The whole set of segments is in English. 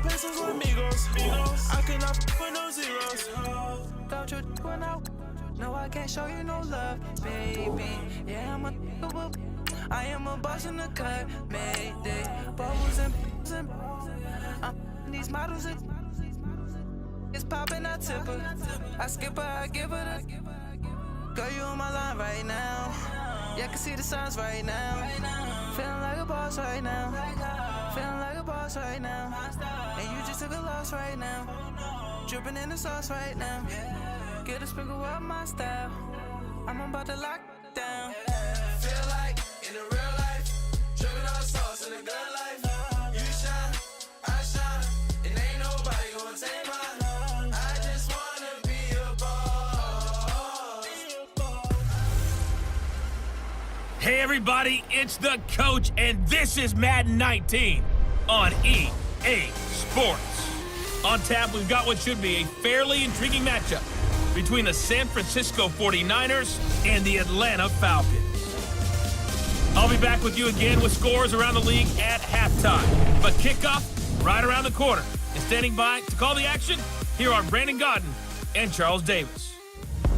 pesos with amigos. I cannot put no zeros. Don't you run out? No, I can't show you no love, baby. Yeah, I am a boss in the cut, mayday. Bubbles and these models it's popping, I tip her. I skip her, I give her the. Girl, you on my line right now. Yeah, I can see the signs right now. Feeling like a boss right now. Feeling like a boss right now. And you just took a loss right now. Dripping in the sauce right now. Get a sprinkle up my style. I'm about to lock down. Feel like in the real life, dripping on sauce in the good life. You shine, I shine, and ain't nobody gonna take mine. I just wanna be a boss. Hey everybody, it's the coach, and this is Madden 19 on EA Sports. On tap, we've got what should be a fairly intriguing matchup between the San Francisco 49ers and the Atlanta Falcons. I'll be back with you again with scores around the league at halftime. But kickoff right around the corner. And standing by to call the action, here are Brandon Godden and Charles Davis.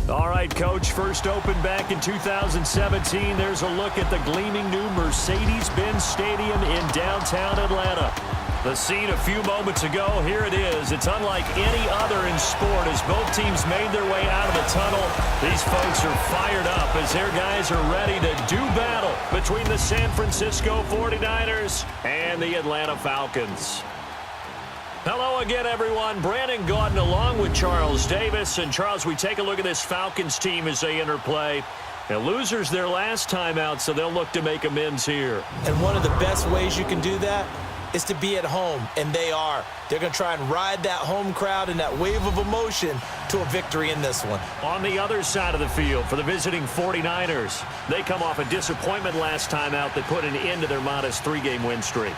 All right, Coach, first opened back in 2017. There's a look at the gleaming new Mercedes-Benz Stadium in downtown Atlanta. The scene a few moments ago, here it is. It's unlike any other in sport as both teams made their way out of the tunnel. These folks are fired up as their guys are ready to do battle between the San Francisco 49ers and the Atlanta Falcons. Hello again, everyone. Brandon Gaudin along with Charles Davis. And Charles, we take a look at this Falcons team as they enter play. The losers their last time out, so they'll look to make amends here. And one of the best ways you can do that is to be at home, and they are. They're going to try and ride that home crowd and that wave of emotion to a victory in this one. On the other side of the field for the visiting 49ers, they come off a disappointment last time out that put an end to their modest 3-game win streak.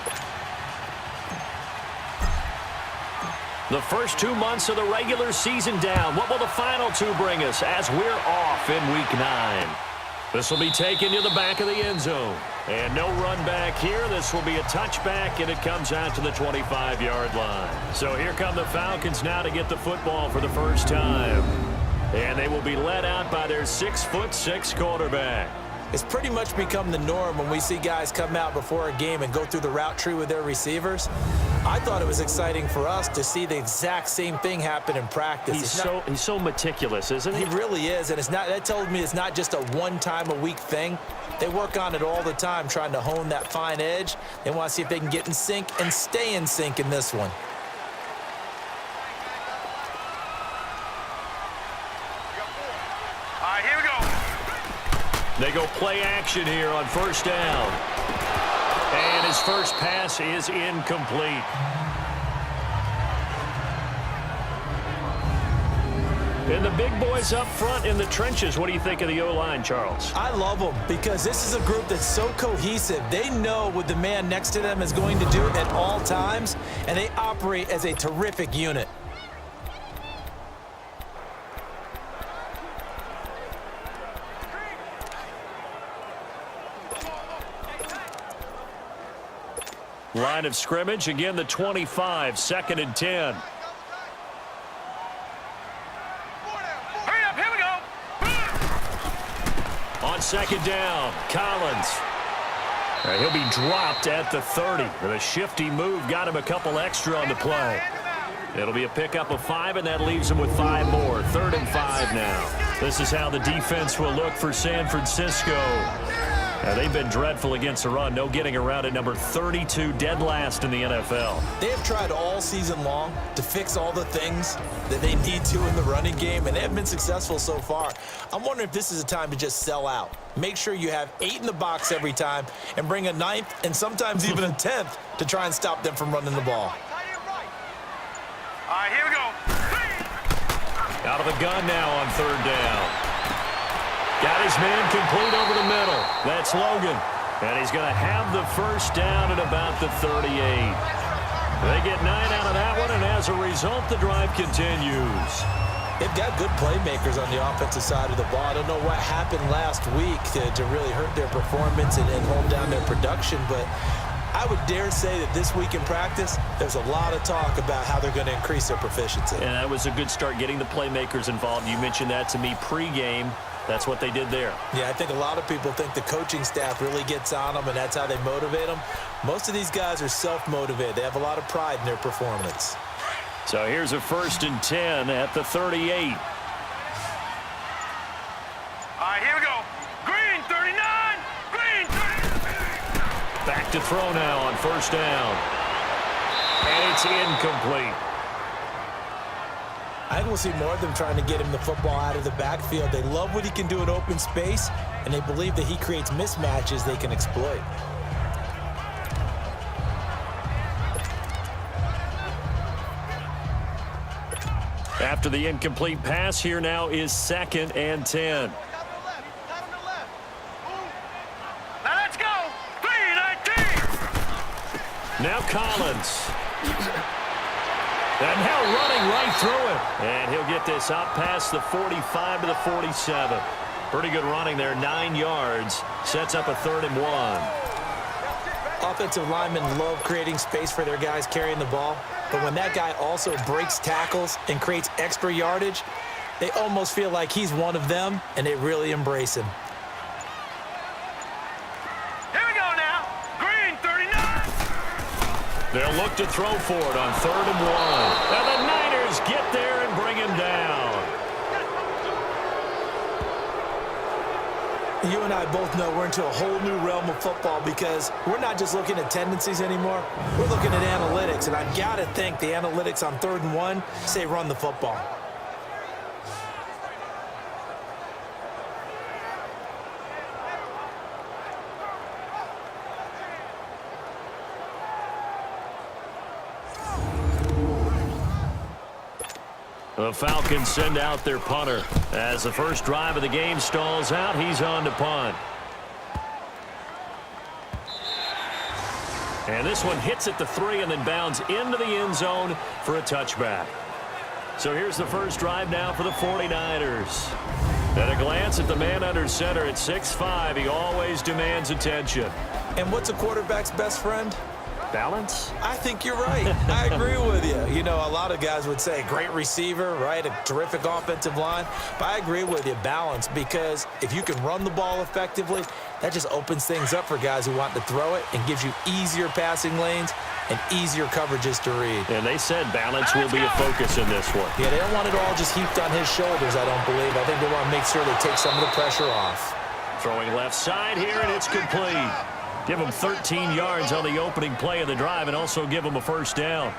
The first 2 months of the regular season down. What will the final 2 bring us as we're off in Week 9? This will be taken to the back of the end zone. And no run back here. This will be a touchback, and it comes out to the 25-yard line. So here come the Falcons now to get the football for the first time. And they will be led out by their 6'6" quarterback. It's pretty much become the norm when we see guys come out before a game and go through the route tree with their receivers. I thought it was exciting for us to see the exact same thing happen in practice. He's so meticulous, isn't he? He really is, and that told me it's not just a one-time-a-week thing. They work on it all the time, trying to hone that fine edge. They want to see if they can get in sync and stay in sync in this one. All right, here we go. They go play action here on first down. And his first pass is incomplete. And the big boys up front in the trenches. What do you think of the O-line, Charles? I love them because this is a group that's so cohesive. They know what the man next to them is going to do at all times, and they operate as a terrific unit. Line of scrimmage, again the 25, 2nd and 10. Hurry up, here we go. On second down, Collins. He'll be dropped at the 30. And a shifty move got him a couple extra on the play. It'll be a pickup of 5, and that leaves him with 5 more. 3rd and 5 now. This is how the defense will look for San Francisco. They've been dreadful against the run. No getting around at number 32, dead last in the NFL. They have tried all season long to fix all the things that they need to in the running game, and they have been successful so far. I'm wondering if this is a time to just sell out. Make sure you have 8 in the box every time and bring a 9th and sometimes even a 10th to try and stop them from running the ball. All right, here we go. Out of the gun now on 3rd down. Got his man complete over the middle. That's Logan. And he's going to have the first down at about the 38. They get 9 out of that one, and as a result, the drive continues. They've got good playmakers on the offensive side of the ball. I don't know what happened last week to really hurt their performance and hold down their production, but I would dare say that this week in practice, there's a lot of talk about how they're going to increase their proficiency. And that was a good start getting the playmakers involved. You mentioned that to me pregame. That's what they did there. Yeah, I think a lot of people think the coaching staff really gets on them, and that's how they motivate them. Most of these guys are self-motivated. They have a lot of pride in their performance. So here's a 1st and 10 at the 38. All right, here we go. Green 39. Green 39. Back to throw now on 1st down. And it's incomplete. I think we'll see more of them trying to get him the football out of the backfield. They love what he can do in open space, and they believe that he creates mismatches they can exploit. After the incomplete pass, here now is 2nd and 10. Now let's go. 3-19. Now Collins. And now running right through it. And he'll get this out past the 45 to the 47. Pretty good running there, 9 yards. Sets up a 3rd and 1. Offensive linemen love creating space for their guys carrying the ball. But when that guy also breaks tackles and creates extra yardage, they almost feel like he's one of them, and they really embrace him. Here we go now. Green 39. They'll look to throw for it on 3rd and 1. And the Niners get there and bring him down. You and I both know we're into a whole new realm of football because we're not just looking at tendencies anymore. We're looking at analytics, and I've got to think the analytics on 3rd and 1 say run the football. The Falcons send out their punter. As the first drive of the game stalls out, he's on to punt. And this one hits at the 3 and then bounds into the end zone for a touchback. So here's the first drive now for the 49ers. At a glance at the man under center at 6'5", he always demands attention. And what's a quarterback's best friend? Balance? I think you're right. I agree with you. You know, a lot of guys would say great receiver, right? A terrific offensive line. But I agree with you, balance, because if you can run the ball effectively, that just opens things up for guys who want to throw it and gives you easier passing lanes and easier coverages to read. And they said balance will be a focus in this one. Yeah, they don't want it all just heaped on his shoulders, I don't believe. I think they want to make sure they take some of the pressure off. Throwing left side here, and it's complete. Give him 13 yards on the opening play of the drive and also give him a 1st down.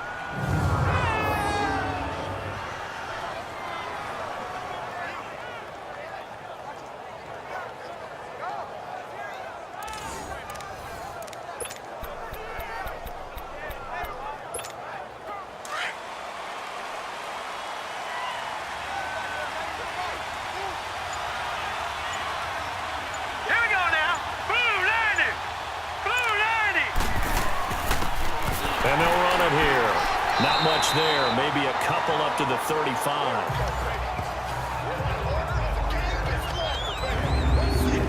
And they'll run it here. Not much there. Maybe a couple up to the 35.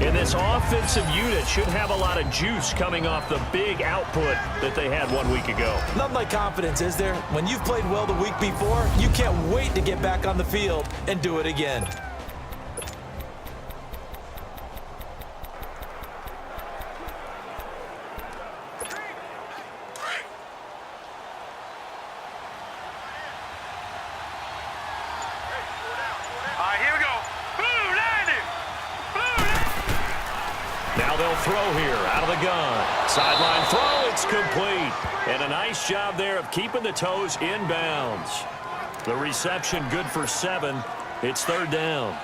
And this offensive unit should have a lot of juice coming off the big output that they had 1 week ago. Nothing like confidence, is there? When you've played well the week before, you can't wait to get back on the field and do it again. Now they'll throw here out of the gun. Sideline throw, it's complete. And a nice job there of keeping the toes in bounds. The reception good for 7. It's 3rd down.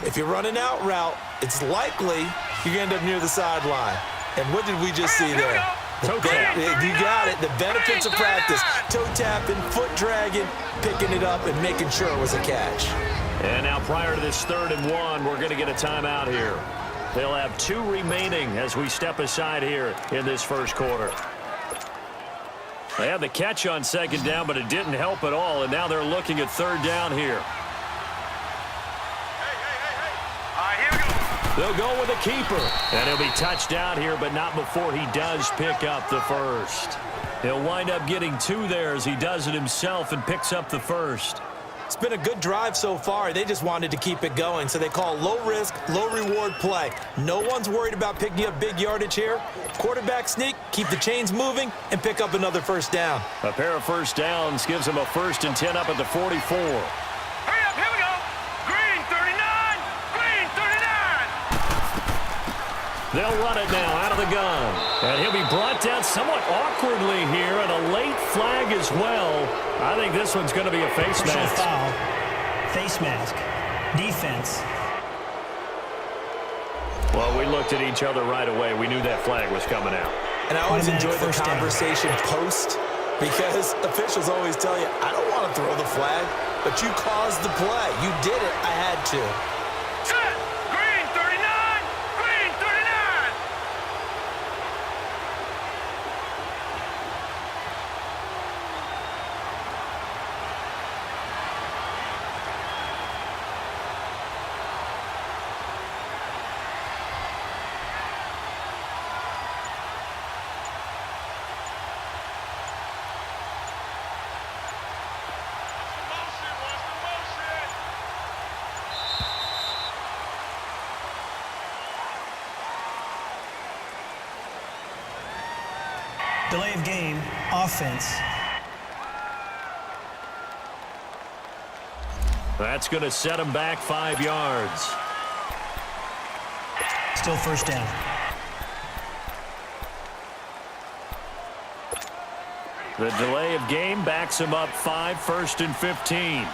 If you run an out route, it's likely you're going to end up near the sideline. And what did we just see there? Toe tap. You got it. The benefits of practice. Toe tapping, foot dragging, picking it up, and making sure it was a catch. And now prior to this 3rd and 1, we're going to get a timeout here. They'll have 2 remaining as we step aside here in this first quarter. They had the catch on 2nd down, but it didn't help at all, and now they're looking at 3rd down here. All right, here we go. They'll go with a keeper. And he'll be touched out here, but not before he does pick up the first. He'll wind up getting 2 there as he does it himself and picks up the first. It's been a good drive so far. They just wanted to keep it going, so they call low-risk, low-reward play. No one's worried about picking up big yardage here. Quarterback sneak, keep the chains moving, and pick up another first down. A pair of first downs gives him a 1st and 10 up at the 44. Hurry up, here we go. Green 39, green 39. They'll run it now out of the gun. And he'll be brought down somewhat awkwardly here, and a late flag as well. I think this one's going to be a face mask. Foul. Face mask. Defense. Well, we looked at each other right away. We knew that flag was coming out. And I always enjoy the First down. conversation post, because officials always tell you, I don't want to throw the flag, but you caused the play. You did it. I had to. Set. Green 39, green 39. Delay of game. Offense. That's going to set him back 5 yards. Still first down. The delay of game backs him up 5, 1st and 15.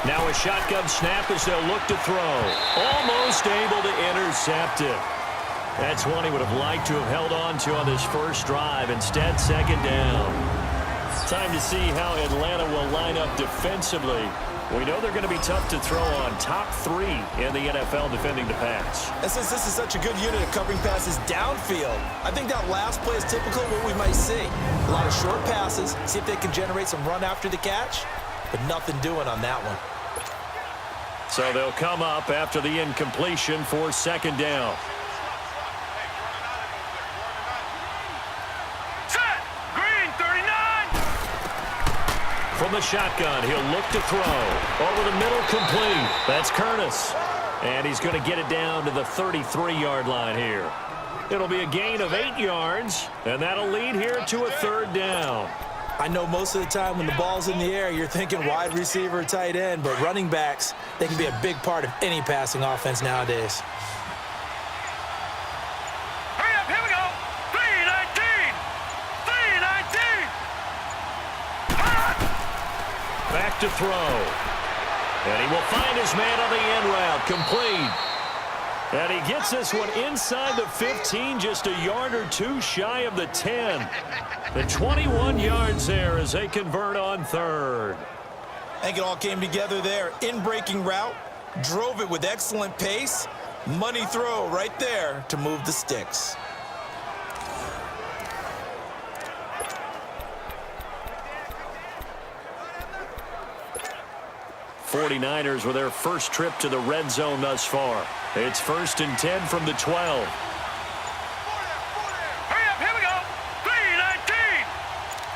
Now a shotgun snap as they'll look to throw. Almost able to intercept it. That's one he would have liked to have held on to on this first drive. Instead, 2nd down. Time to see how Atlanta will line up defensively. We know they're going to be tough to throw on. Top 3 in the NFL defending the pass. And since this is such a good unit of covering passes downfield, I think that last play is typical of what we might see. A lot of short passes, see if they can generate some run after the catch, but nothing doing on that one. So they'll come up after the incompletion for 2nd down. Set. Green 39. From the shotgun, he'll look to throw. Over the middle, complete. That's Curtis. And he's going to get it down to the 33-yard line here. It'll be a gain of 8 yards, and that'll lead here to a 3rd down. I know most of the time when the ball's in the air, you're thinking wide receiver, tight end, but running backs, they can be a big part of any passing offense nowadays. Hurry up, here we go. 319, 319. Back to throw. And he will find his man on the end route. Complete. And he gets this one inside the 15, just a yard or 2 shy of the 10. The 21 yards there as they convert on 3rd. I think it all came together there. In-breaking route, drove it with excellent pace. Money throw right there to move the sticks. '49ers with their first trip to the red zone thus far. It's 1st and 10 from the 12. Hurry up, here we go. 319,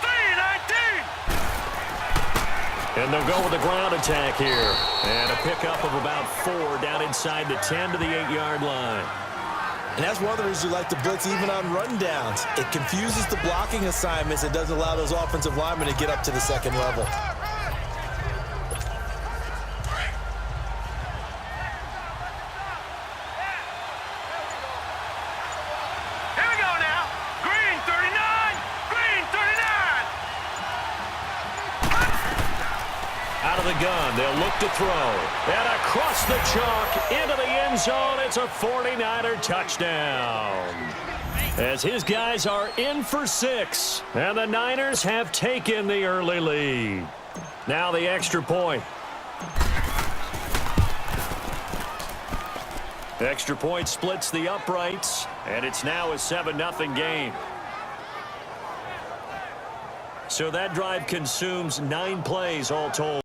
319. And they'll go with a ground attack here. And a pickup of about 4 down inside the 10 to the 8-yard line. And that's one of the reasons we like to blitz even on rundowns. It confuses the blocking assignments. It doesn't allow those offensive linemen to get up to the 2nd level. Gun. They'll look to throw. And across the chalk into the end zone. It's a 49er touchdown. As his guys are in for 6. And the Niners have taken the early lead. Now the extra point. Extra point splits the uprights. And it's now a 7-0 game. So that drive consumes 9 plays all told.